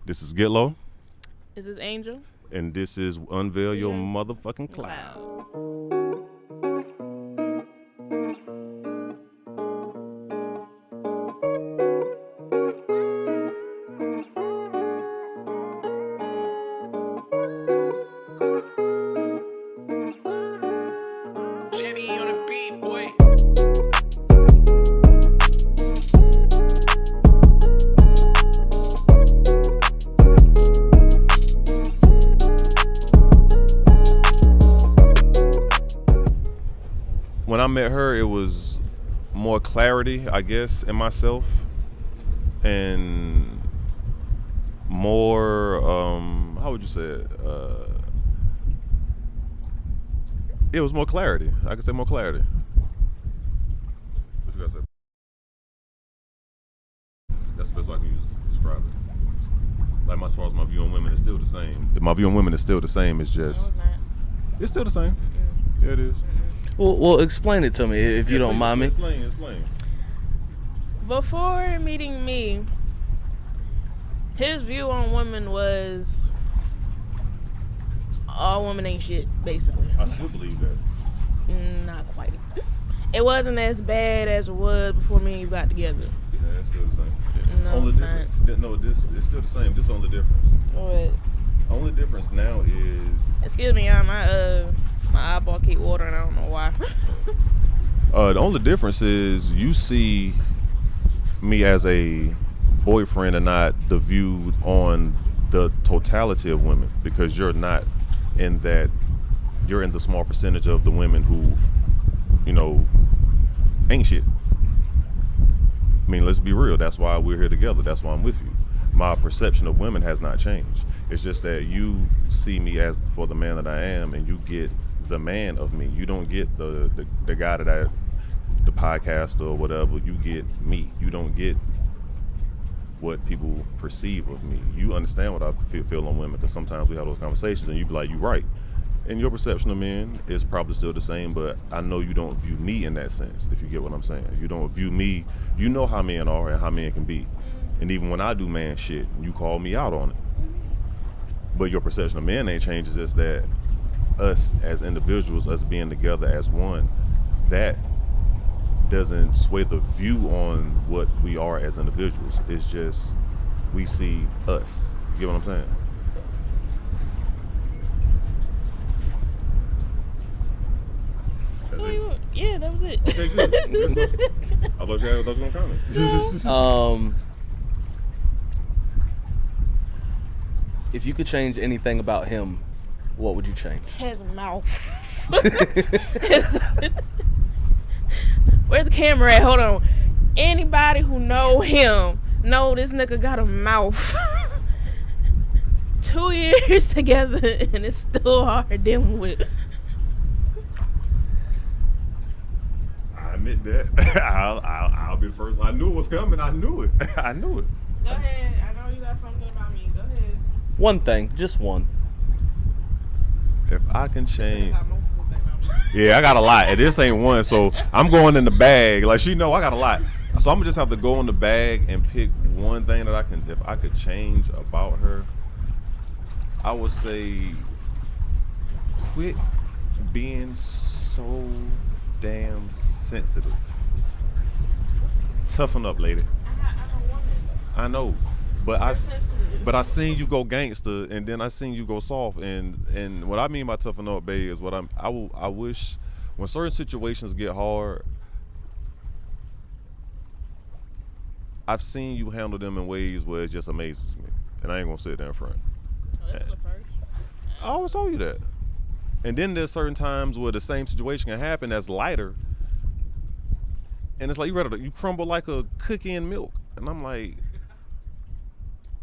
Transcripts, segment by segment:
This is Get Low, This is Angel. and this is Unveil Your Motherfucking Cloud. Jimmy on the beat, boy. When I met her, it was more clarity, I guess, in myself, and more, how would you say it? It was more clarity. I could say more clarity. What you gotta say? That's the best way I can use describe it. Like, as far as my view on women is still the same. My view on women is still the same. It's No, just, it's not. it's still the same. Yeah, it is. Well, explain it to me if you don't mind me. Explain. Before meeting me, his view on women was all women ain't shit, basically. I still believe that. Not quite. It wasn't as bad as it was before me and you got together. Yeah, it's still the same. No, Only it's difference. No, this it's still the same. This only difference. What? Only difference now is Excuse me, y'all. My eyeball keep watering. I don't know why. the only difference is you see me as a boyfriend and not the view on the totality of women, because you're not in that. You're in the small percentage of the women who, ain't shit. I mean, let's be real. That's why we're here together. That's why I'm with you. My perception of women has not changed. It's just that you see me as for the man that I am, and you get the man of me. You don't get the guy the podcaster or whatever. You get me. You don't get what people perceive of me. You understand what I feel on women, because sometimes we have those conversations and you be like, you right. And your perception of men is probably still the same, but I know you don't view me in that sense, if you get what I'm saying. You don't view me, you know how men are and how men can be. And even when I do man shit, you call me out on it. But your perception of men ain't changed. It's just that us as individuals, us being together as one, that doesn't sway the view on what we are as individuals. It's just we see us. You get what I'm saying? That's it. Yeah, that was it. Okay, good. I thought you were gonna comment. If you could change anything about him, what would you change? His mouth. Where's the camera at? Hold on. Anybody who know him know this nigga got a mouth. 2 years together and it's still hard dealing with. I admit that. I'll be the first. I knew it was coming. I knew it. I knew it. Go ahead. I know you got something about me. Go ahead. One thing, just one. If I can change. Yeah, I got a lot. And this ain't one, so I'm going in the bag. Like, she know I got a lot. So I'm gonna just have to go in the bag and pick one thing that if I could change about her, I would say quit being so damn sensitive. Toughen up, lady. I'm a woman. I know, but But I seen you go gangster, and then I seen you go soft, and what I mean by toughen up, babe, is what I wish when certain situations get hard, I've seen you handle them in ways where it just amazes me, and I ain't gonna sit there in front. Oh, this is the first. I always told you that. And then there's certain times where the same situation can happen that's lighter, and it's like you crumble like a cookie in milk, and I'm like.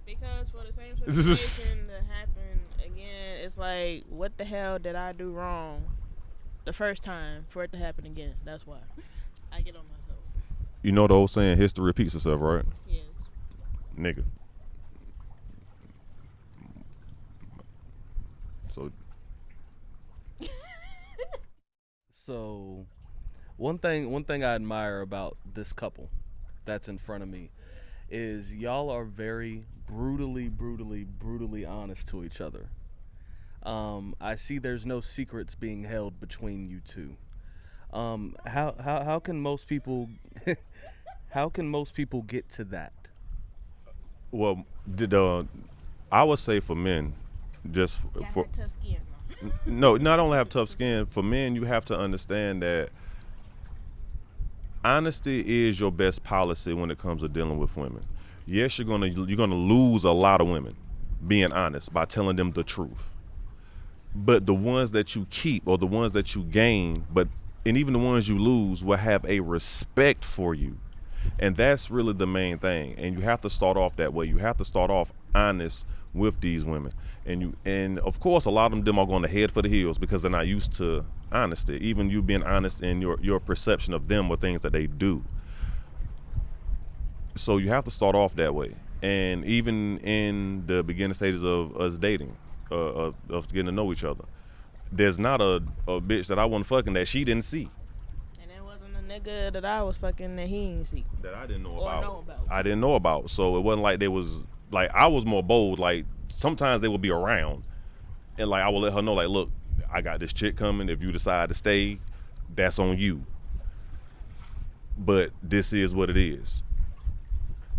Because for the same situation to happen again, it's like, what the hell did I do wrong the first time for it to happen again? That's why I get on myself. You know the old saying, history repeats itself, right? Yes. Nigga. So, one thing I admire about this couple that's in front of me is y'all are very brutally honest to each other. I see there's no secrets being held between you two. How can most people how can most people get to that? Well, I would say for men, just for tough skin. no, not only have tough skin. For men, you have to understand that honesty is your best policy when it comes to dealing with women. Yes, you're gonna lose a lot of women being honest by telling them the truth. But the ones that you keep or the ones that you gain, and even the ones you lose will have a respect for you. And that's really the main thing. And you have to start off that way. You have to start off honest with these women. And of course a lot of them are going to head for the hills because they're not used to honesty. Even you being honest in your perception of them or things that they do. So you have to start off that way. And even in the beginning stages of us dating, of getting to know each other, there's not a bitch that I wasn't fucking that she didn't see. And it wasn't a nigga that I was fucking that he didn't see. That I didn't know Or about. know about. I didn't know about. So it wasn't like they was, like, I was more bold. Like, sometimes they would be around. And, like, I would let her know, like, look, I got this chick coming. If you decide to stay, that's on you. But this is what it is.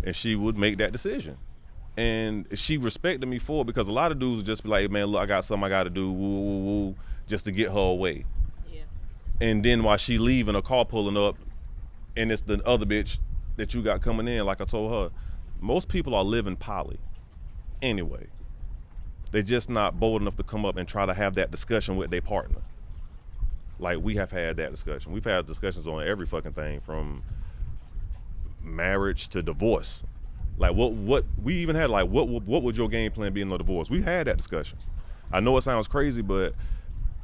And she would make that decision. And she respected me for it because a lot of dudes would just be like, man, look, I got something I got to do, woo, woo, woo, just to get her away. Yeah. And then while she leaving, a car pulling up, and it's the other bitch that you got coming in, like I told her, most people are living poly anyway. They're just not bold enough to come up and try to have that discussion with their partner. Like, we have had that discussion. We've had discussions on every fucking thing, from marriage to divorce. Like, what we even had, like, what would your game plan be in the divorce? We had that discussion. I know it sounds crazy, but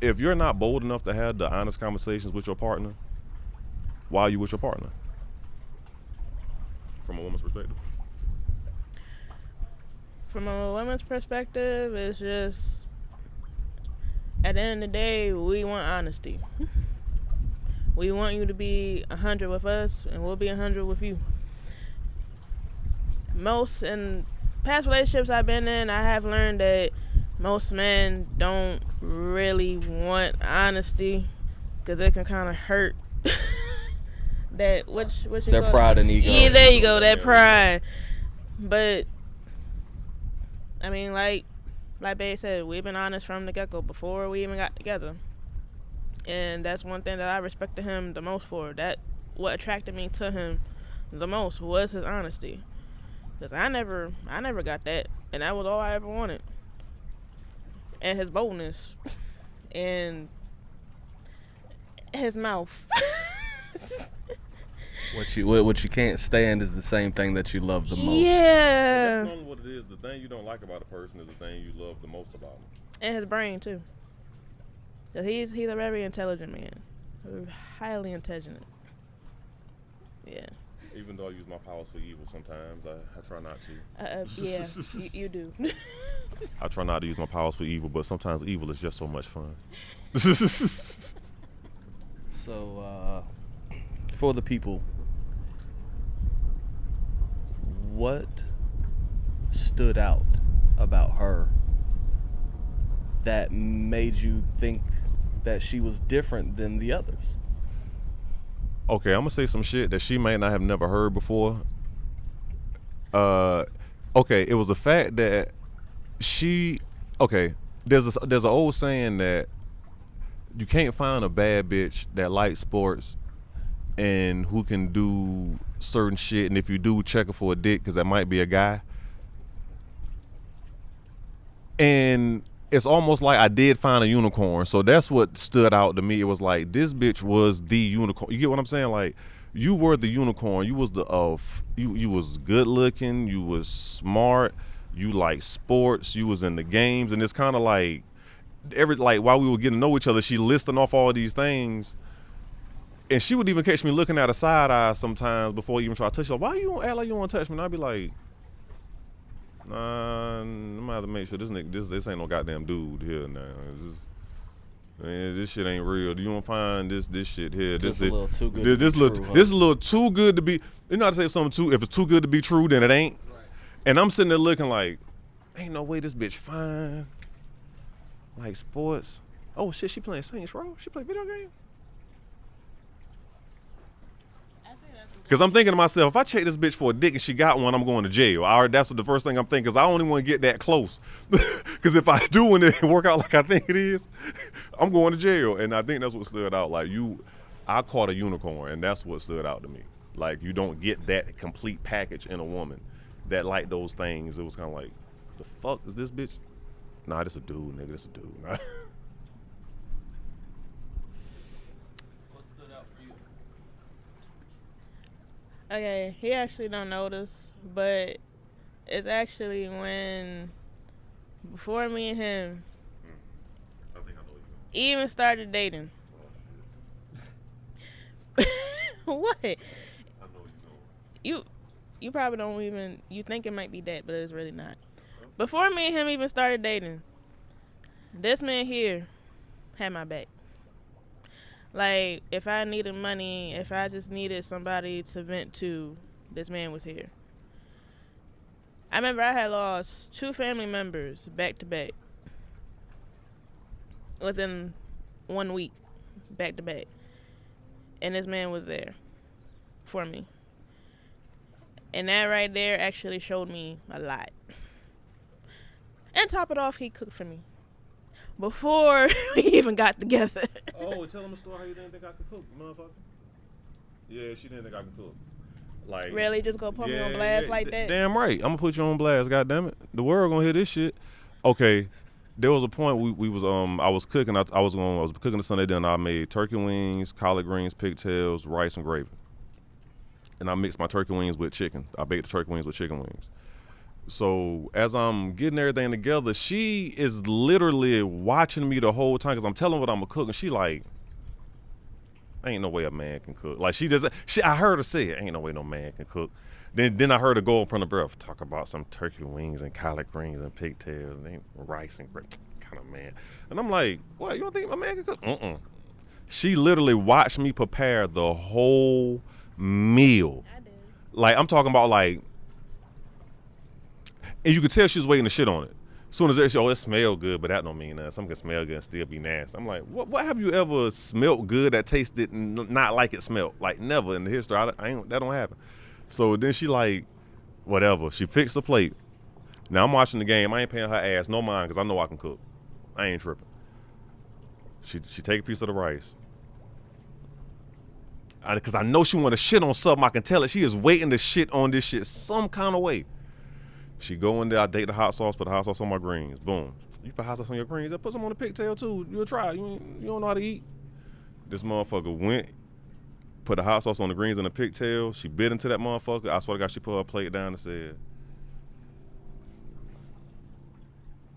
if you're not bold enough to have the honest conversations with your partner, why are you with your partner? From a woman's perspective. From a woman's perspective, it's just, at the end of the day, we want honesty. We want you to be 100 with us, and we'll be 100 with you. Most in past relationships I've been in, I have learned that most men don't really want honesty because it can kind of hurt. That what you Their pride and ego. Yeah, there you go, that pride. But I mean, like Babe said, we've been honest from the get-go before we even got together, and that's one thing that I respected him the most for. That what attracted me to him the most was his honesty. Because I never got that. And that was all I ever wanted. And his boldness. And his mouth. What you can't stand is the same thing that you love the most. Yeah. That's normally what it is. The thing you don't like about a person is the thing you love the most about them. And his brain, too. Because he's a very intelligent man. Highly intelligent. Yeah. Even though I use my powers for evil sometimes, I try not to. Yeah, you do. I try not to use my powers for evil, but sometimes evil is just so much fun. So, for the people, what stood out about her that made you think that she was different than the others? Okay, I'm gonna say some shit that she may not have never heard before. Okay, it was the fact that there's an old saying that you can't find a bad bitch that likes sports and who can do certain shit, and if you do, check her for a dick, because that might be a guy. And it's almost like I did find a unicorn. So that's what stood out to me. It was like, this bitch was the unicorn. You get what I'm saying? Like, you were the unicorn. You was you was good looking. You was smart. You like sports. You was in the games. And it's kind of like, while we were getting to know each other, she listing off all these things. And she would even catch me looking at her side eye sometimes before I even try to touch her. Why you don't act like you want to touch me? And I'd be like, nah, I'm gonna have to make sure this ain't no goddamn dude here now. Man, this shit ain't real. Do you want to find this shit here? This This a little too good This, to be this little true, huh? this a little too good to be. You know how to say something too? If it's too good to be true, then it ain't. Right. And I'm sitting there looking like, ain't no way this bitch fine. Like sports. Oh shit, she playing Saints Row? She play video games? Because I'm thinking to myself, if I check this bitch for a dick and she got one, I'm going to jail. That's what the first thing I'm thinking, because I only want to get that close. Because if I do and it work out like I think it is, I'm going to jail. And I think that's what stood out. Like I caught a unicorn, and that's what stood out to me. Like, you don't get that complete package in a woman that like those things. It was kind of like, the fuck is this bitch? Nah, this a dude, nigga. This a dude. What stood out for you? Okay, he actually don't notice, but it's actually when, before me and him I think I know even started dating. What? I know You probably don't even, you think it might be that, but it's really not. Before me and him even started dating, this man here had my back. Like, if I needed money, if I just needed somebody to vent to, this man was here. I remember I had lost 2 family members back to back within 1 week, back to back. And this man was there for me. And that right there actually showed me a lot. And top it off, he cooked for me before we even got together. Oh, tell them a story how you didn't think I could cook, motherfucker. Yeah, she didn't think I could cook. Like, Really, just go put me on blast like that? Damn right. I'm gonna put you on blast, goddammit. The world gonna hear this shit. Okay. There was a point we was I was cooking. I was cooking the Sunday dinner. I made turkey wings, collard greens, pigtails, rice, and gravy. And I mixed my turkey wings with chicken. I baked the turkey wings with chicken wings. So as I'm getting everything together, she is literally watching me the whole time because I'm telling her what I'm gonna cook, and she like, ain't no way a man can cook. Like, I heard her say it, ain't no way no man can cook. Then I heard her go in front of breath, talk about some turkey wings and collard greens and pigtails and rice and gravy, kind of man. And I'm like, what, you don't think a man can cook? She literally watched me prepare the whole meal. I did. Like, I'm talking about, like, and you could tell she was waiting to shit on it. As soon as it smelled good, but that don't mean nothing. Something can smell good and still be nasty. I'm like, what have you ever smelled good that tasted not like it smelled? Like, never in the history. That don't happen. So then she like, whatever. She fixed the plate. Now I'm watching the game. I ain't paying her ass no mind because I know I can cook. I ain't tripping. She take a piece of the rice. Because I know she want to shit on something. I can tell it. She is waiting to shit on this shit some kind of way. She go in there, I date the hot sauce, put the hot sauce on my greens. Boom. You put hot sauce on your greens, I put some on the pigtail too. You'll try. You don't know how to eat. This motherfucker went, put the hot sauce on the greens and the pigtail. She bit into that motherfucker. I swear to God, she put her plate down and said,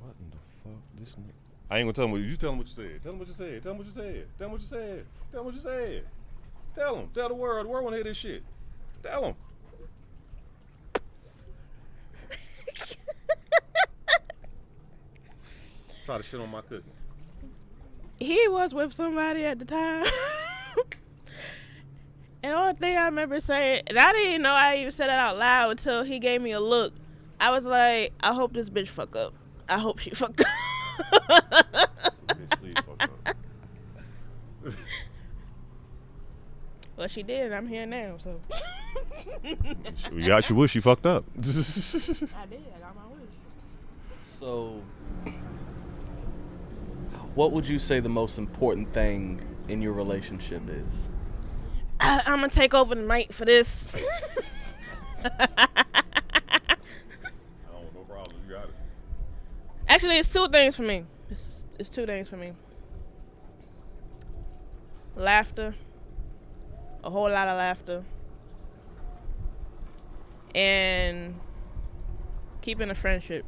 what in the fuck, this nigga? I ain't gonna tell him what you tell him what you said. Tell him what you said. Tell him what you said. Tell him what you said. Tell him what you said. Tell him. Tell the world. The world wanna hear this shit. Tell him. Try to shit on my cooking. He was with somebody at the time. And the only thing I remember saying, and I didn't know I even said it out loud until he gave me a look. I was like, I hope this bitch fuck up. I hope she fuck up. Bitch, please fuck up. Well, she did. I'm here now, so. You got your wish, she fucked up. I did. I got my wish. So, what would you say the most important thing in your relationship is? I'm going to take over the night for this. No problem. You got it. Actually, it's 2 things for me. It's 2 things for me. Laughter. A whole lot of laughter. And keeping a friendship.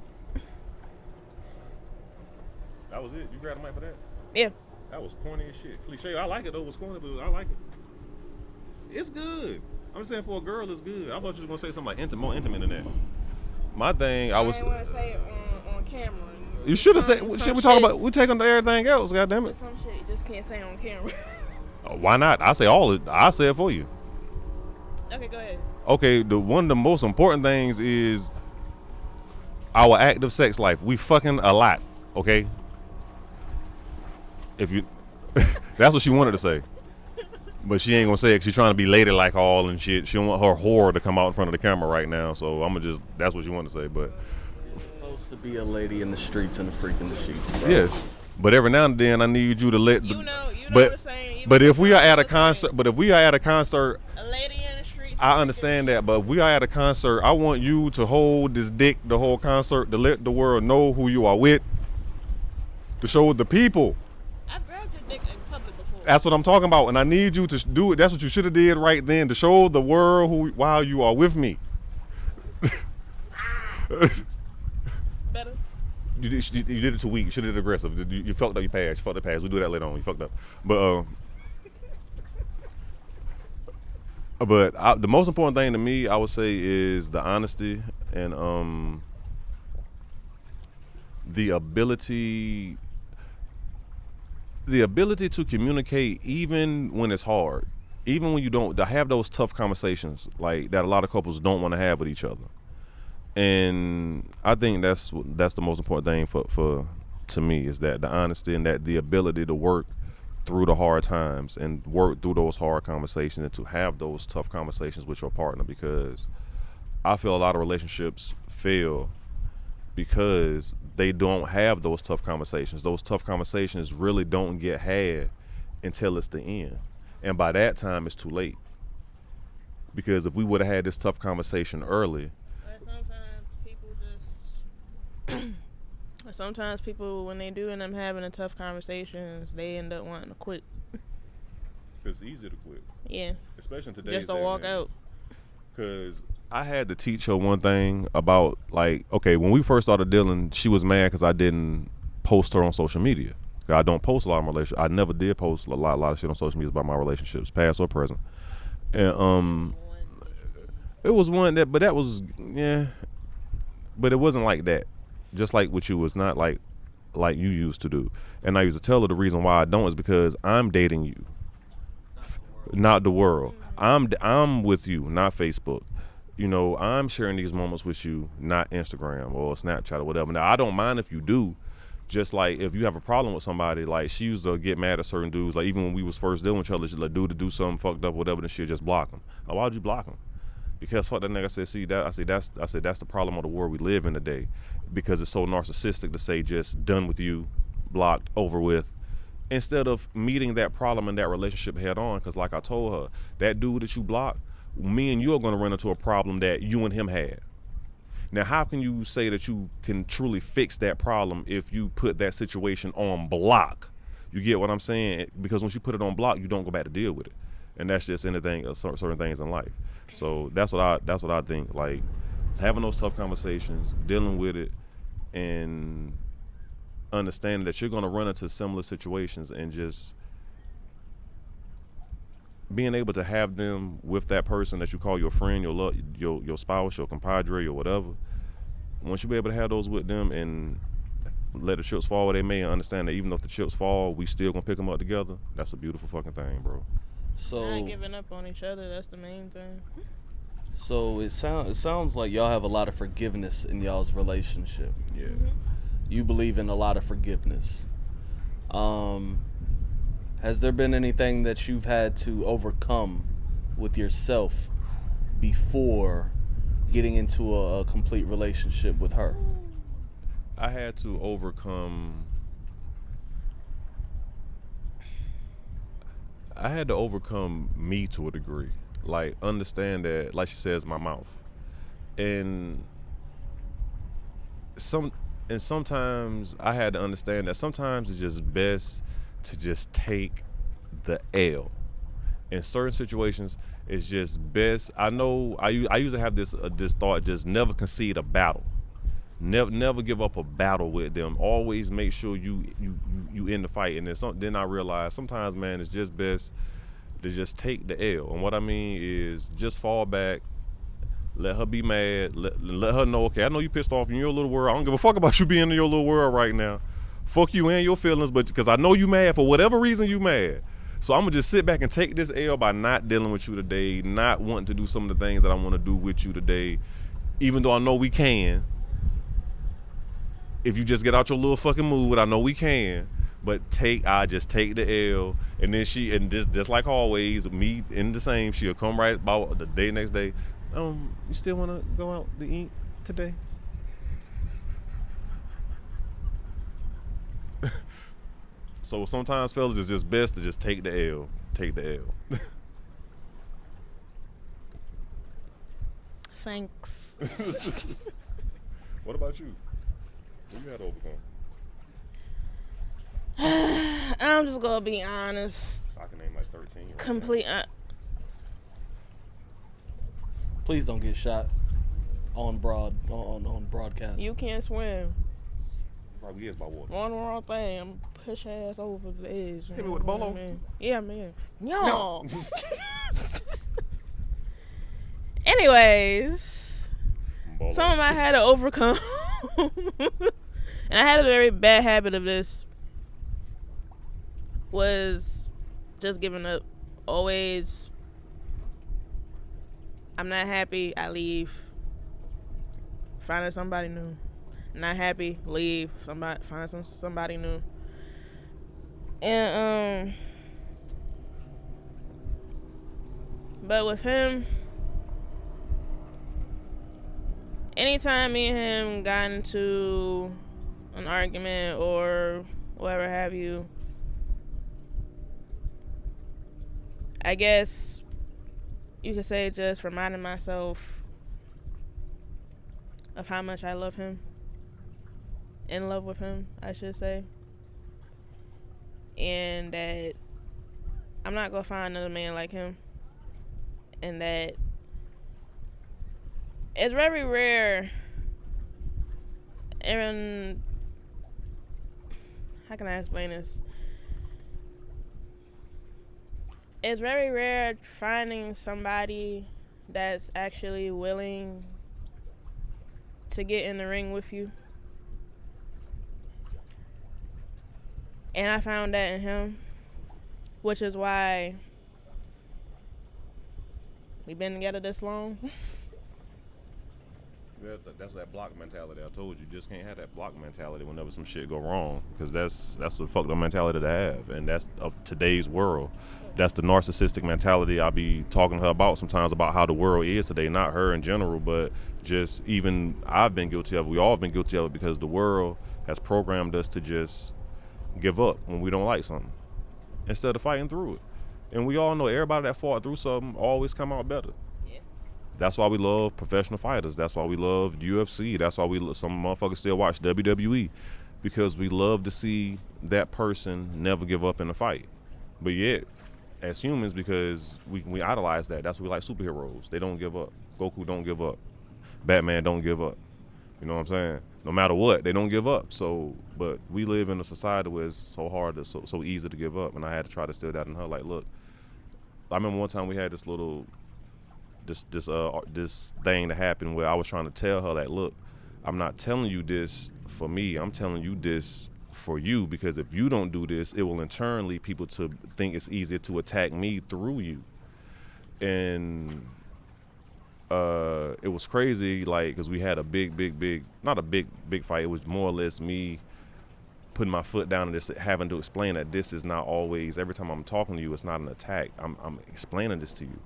That was it. You grabbed the mic for that? Yeah. That was corny as shit. Cliche. I like it though. It was corny, but I like it. It's good. I'm saying for a girl, it's good. I thought you was gonna say something like more intimate than that. My thing, I was. I didn't want to say it on camera. You should have said Some shit. We shit- talk about. We take on everything else. Goddamn it. But some shit you just can't say on camera. Why not? I say all it. I say it for you. Okay, go ahead. Okay, one of the most important things is our active sex life. We fucking a lot. Okay. If you, that's what she wanted to say, but she ain't gonna say it 'cause she's trying to be ladylike all and shit. She don't want her whore to come out in front of the camera right now. So I'm gonna just. That's what she wanted to say, but. You're supposed to be a lady in the streets and a freak in the sheets, bro. Yes, but every now and then I need you to let. You know but what I'm saying. Even but if we are sometimes at a I'm saying, concert, but if we are at a concert, a lady in the streets. I understand that. But if we are at a concert, I want you to hold this dick the whole concert to let the world know who you are with, to show the people. I've grabbed your dick in public before. That's what I'm talking about, and I need you to do it. That's what you should have did right then to show the world why you are with me. Better. You did it too weak. You should have did aggressive. You fucked up your pass. You fucked up your pass. We do that later on. You fucked up. But the most important thing to me, I would say, is the honesty and the ability to communicate even when it's hard, even when you don't, to have those tough conversations like that a lot of couples don't want to have with each other. And I think that's the most important thing for to me, is that the honesty and that the ability to work through the hard times and work through those hard conversations and to have those tough conversations with your partner, because I feel a lot of relationships fail because they don't have those tough conversations. Those tough conversations really don't get had until it's the end. And by that time, it's too late. Because if we would have had this tough conversation early. Sometimes people, when they do end up having the tough conversations, they end up wanting to quit. It's easy to quit. Yeah. Especially in today's Just to day and walk age. out. Because I had to teach her one thing about, like, okay, when we first started dealing, she was mad because I didn't post her on social media. I don't post a lot of my relationships. I never did post a lot of shit on social media about my relationships, past or present. And it was one that, but that was, yeah, but it wasn't like that. Just like with you, it's not like you used to do. And I used to tell her the reason why I don't is because I'm dating you, not the world. I'm with you, not Facebook. You know, I'm sharing these moments with you, not Instagram or Snapchat or whatever. Now, I don't mind if you do. Just like if you have a problem with somebody, like she used to get mad at certain dudes. Like even when we was first dealing with each other, she'd like dude to do something fucked up, or whatever, then she'd just block him. Like, why'd you block him? Because fuck that nigga. I said that's the problem of the world we live in today. Because it's so narcissistic to say just done with you, blocked, over with, instead of meeting that problem in that relationship head on. Because like I told her, that dude that you blocked, me and you are going to run into a problem that you and him had. Now, how can you say that you can truly fix that problem if you put that situation on block? You get what I'm saying? Because once you put it on block, you don't go back to deal with it, and that's just anything, certain things in life. So that's what I think. Like having those tough conversations, dealing with it, and understanding that you're going to run into similar situations, and just being able to have them with that person that you call your friend, your love, your spouse, your compadre, or whatever. Once you be able to have those with them and let the chips fall where they may, and understand that even if the chips fall, we still gonna pick them up together. That's a beautiful fucking thing, bro. So Not giving up on each other. That's the main thing. So it sounds like y'all have a lot of forgiveness in y'all's relationship. Yeah. You believe in a lot of forgiveness. Has there been anything that you've had to overcome with yourself before getting into a complete relationship with her? I had to overcome me to a degree. Like, understand that, like she says, my mouth. And sometimes I had to understand that sometimes it's just best to just take the L. In certain situations, it's just best. I know I usually have this thought: just never concede a battle. Never give up a battle with them. Always make sure you in the fight. And then I realized sometimes, man, it's just best to just take the L. And what I mean is just fall back, Let her be mad. Let her know, okay, I know you pissed off in your little world. I don't give a fuck about you being in your little world right now. Fuck you and your feelings, but because I know you mad for whatever reason you mad. So I'm going to just sit back and take this L by not dealing with you today, not wanting to do some of the things that I want to do with you today, even though I know we can. If you just get out your little fucking mood, I know we can. But I just take the L, and then just like always, me in the same, she'll come right about the next day. You still want to go out to eat today? So sometimes, fellas, it's just best to just take the L. Take the L. Thanks. What about you? What you had to overcome? I'm just gonna be honest. I can name like 13. Right Complete. Please don't get shot on broadcast. You can't swim. Probably is by water. One wrong thing, I'm push ass over the edge. Hit me with the bolo. Man. Yeah, man. No. Anyways, Bolo. something I had to overcome, and I had a very bad habit of this, was just giving up. Always, I'm not happy, I leave. Finding somebody new. Not happy, leave. Find somebody new. And but with him, anytime me and him got into an argument or whatever have you, I guess you could say just reminding myself of how much I love him. In love with him, I should say. And that I'm not gonna find another man like him. And that it's very rare, and how can I explain this? It's very rare finding somebody that's actually willing to get in the ring with you. And I found that in him, which is why we've been together this long. Yeah, that's that block mentality. I told you, just can't have that block mentality whenever some shit go wrong, because that's a fucked up mentality to have, and that's of today's world. That's the narcissistic mentality I be talking to her about sometimes, about how the world is today, not her in general, but just even I've been guilty of it. We all have been guilty of it, because the world has programmed us to just give up when we don't like something instead of fighting through it. And we all know everybody that fought through something always come out better. Yeah. That's why we love professional fighters. That's why we love UFC. That's why some motherfuckers still watch WWE, because we love to see that person never give up in a fight. But yet, as humans, because we idolize that, that's why we like superheroes. They don't give up. Goku don't give up. Batman don't give up. You know what I'm saying? No matter what, they don't give up. So, but we live in a society where it's so hard, so easy to give up. And I had to try to steal that in her. Like, look, I remember one time we had this thing that happened where I was trying to tell her that, look, I'm not telling you this for me. I'm telling you this for you, because if you don't do this, it will in turn lead people to think it's easier to attack me through you. And it was crazy, like, because we had a big, not a big fight. It was more or less me putting my foot down and just having to explain that this is not always, every time I'm talking to you, it's not an attack. I'm explaining this to you.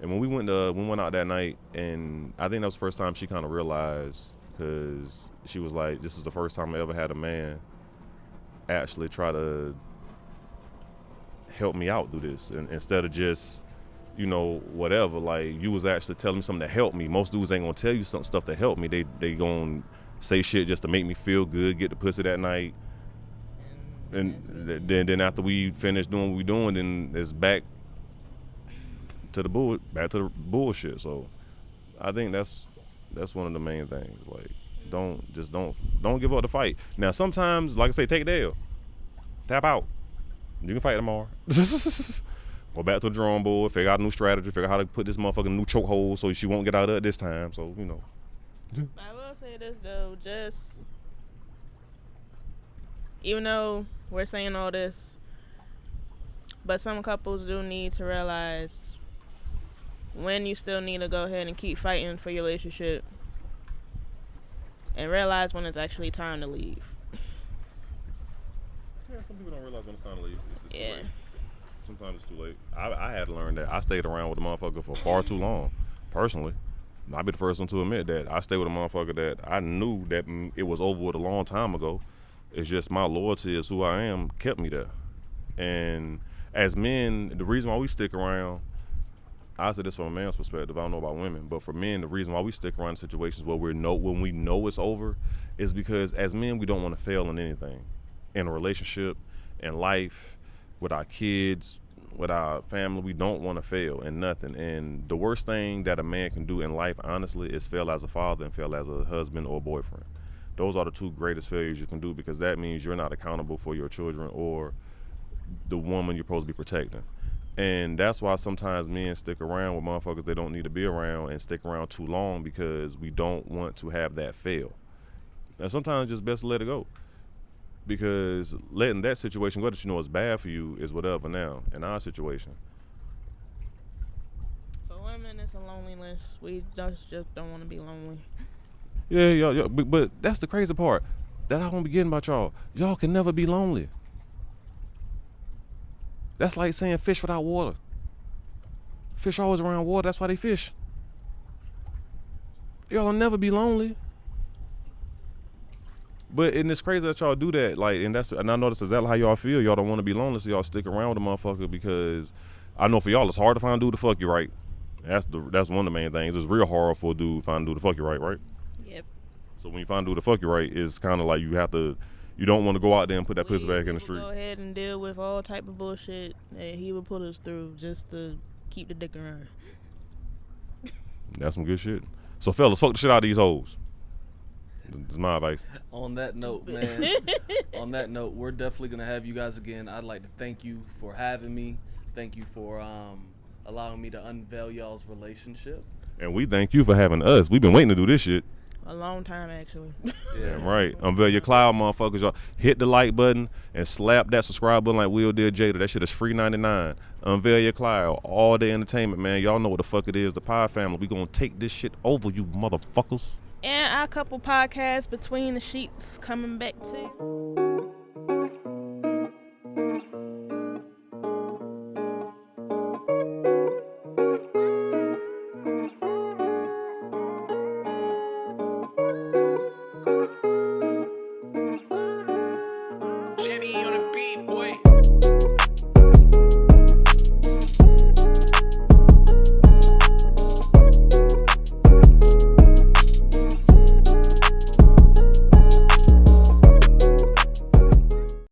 And when we went out that night, and I think that was the first time she kind of realized, because she was like, this is the first time I ever had a man actually try to help me out through this, and instead of just, you know, whatever, like, you was actually telling me something to help me. Most dudes ain't gonna tell you some stuff to help me. They gonna say shit just to make me feel good, get the pussy that night, and then after we finish doing what we doing, then it's back to the bullshit. So I think that's one of the main things. Like, don't give up the fight. Now sometimes, like I say, take the L, tap out. You can fight tomorrow. Go back to the drawing board, figure out a new strategy, figure out how to put this motherfucker in a new chokehold so she won't get out of it this time. So, you know. I will say this though, just even though we're saying all this, but some couples do need to realize when you still need to go ahead and keep fighting for your relationship, and realize when it's actually time to leave. Yeah, some people don't realize when it's time to leave. It's Yeah. too late. Sometimes it's too late. I had to learn that. I stayed around with a motherfucker for far too long, personally. I'll be the first one to admit that. I stayed with a motherfucker that I knew that it was over with a long time ago. It's just my loyalty is who I am kept me there. And as men, the reason why we stick around, I say this from a man's perspective, I don't know about women, but for men, the reason why we stick around in situations where when we know it's over is because as men, we don't want to fail in anything. In a relationship, in life, with our kids, with our family, we don't want to fail in nothing. And the worst thing that a man can do in life, honestly, is fail as a father and fail as a husband or boyfriend. Those are the two greatest failures you can do, because that means you're not accountable for your children or the woman you're supposed to be protecting. And that's why sometimes men stick around with motherfuckers they don't need to be around and stick around too long, because we don't want to have that fail. And sometimes it's just best to let it go. Because letting that situation go that you know is bad for you is whatever now, in our situation. For women, it's a loneliness. We just don't want to be lonely. Yeah, but that's the crazy part. That I won't be getting about y'all. Y'all can never be lonely. That's like saying fish without water. Fish always around water, that's why they fish. Y'all will never be lonely. But and it's crazy that y'all do that, like, and I know that's exactly how y'all feel. Y'all don't want to be lonely, so y'all stick around with a motherfucker, because I know for y'all it's hard to find a dude to fuck you right. That's one of the main things. It's real hard for a dude to find a dude to fuck you right? Yep. So when you find a dude to fuck you right, it's kind of like you don't want to go out there and put that pussy back in the street. Go ahead and deal with all type of bullshit that he would put us through just to keep the dick around. That's some good shit. So fellas, fuck the shit out of these hoes. That's my advice. On that note, man, we're definitely going to have you guys again. I'd like to thank you for having me. Thank you for allowing me to unveil y'all's relationship. And we thank you for having us. We've been waiting to do this shit. A long time, actually. Yeah, right. Unveil your cloud, motherfuckers. Y'all hit the like button and slap that subscribe button like Will did Jada. That shit is free 99. Unveil your cloud. All day entertainment, man. Y'all know what the fuck it is. The Pie Family. We gonna take this shit over, you motherfuckers. And our couple podcasts Between the Sheets coming back too. Jimmy on the beat, boy.